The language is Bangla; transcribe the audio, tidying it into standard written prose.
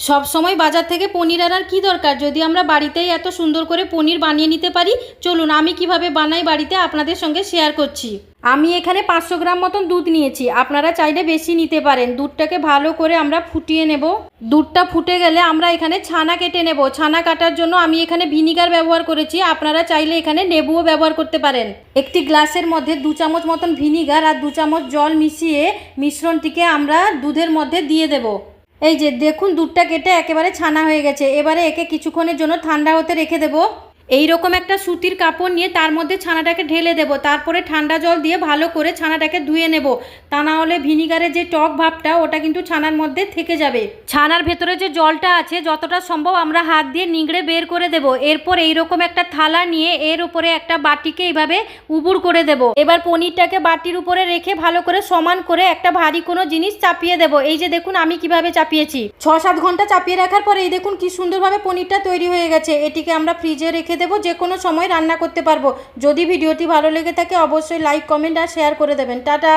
সব সময় বাজার থেকে পনির আনার কি দরকার, যদি আমরা বাড়িতেই এত সুন্দর করে পনির বানিয়ে নিতে পারি। চলুন আমি কিভাবে বানাই বাড়িতে আপনাদের সঙ্গে শেয়ার করছি। আমি এখানে 500 গ্রাম মতন দুধ নিয়েছি, আপনারা চাইলে বেশি নিতে পারেন। দুধটাকে ভালো করে আমরা ফুটিয়ে নেব। দুধটা ফুটে গেলে আমরা এখানে ছানা কেটে নেব। ছানা কাটার জন্য আমি এখানে ভিনিগার ব্যবহার করেছি, আপনারা চাইলে এখানে লেবুও ব্যবহার করতে পারেন। একটি গ্লাসের মধ্যে 2 চামচ মতন ভিনিগার আর 2 চামচ জল মিশিয়ে মিশ্রণটিকে আমরা দুধের মধ্যে দিয়ে দেব। এই যে দেখুন, দুধটা কেটে একেবারে ছানা হয়ে গেছে। এবারে একে কিছুক্ষণের জন্য ঠান্ডা হতে রেখে দেব। এই রকম একটা সুতির কাপড় নিয়ে তার মধ্যে ছানাটাকে ঢেলে দেব। তারপরে ঠান্ডা জল দিয়ে ভালো করে ছানাটাকে ধুয়ে নেব। তা না হলে ভিনিগারের যে টক ভাবটা ওটা কিন্তু ছানার মধ্যে থেকে যাবে। ছানার ভেতরে যে জলটা আছে যতটা সম্ভব আমরা হাত দিয়ে নিংড়ে বের করে দেব। এরপর এইরকম একটা থালা নিয়ে এর উপরে একটা বাটিকে এইভাবে উবুড় করে দেব। এবার পনিরটাকে বাটির উপরে রেখে ভালো করে সমান করে একটা ভারী কোনো জিনিস চাপিয়ে দেব। এই যে দেখুন আমি কিভাবে চাপিয়েছি। 6-7 ঘন্টা চাপিয়ে রাখার পরে এই দেখুন কি সুন্দরভাবে পনিরটা তৈরি হয়ে গেছে। এটিকে আমরা ফ্রিজে রেখে দেবো, যে কোনো সময় রান্না করতে পারবো। যদি ভিডিওটি ভালো লেগে থাকে অবশ্যই লাইক, কমেন্ট আর শেয়ার করে দেবেন। টাটা।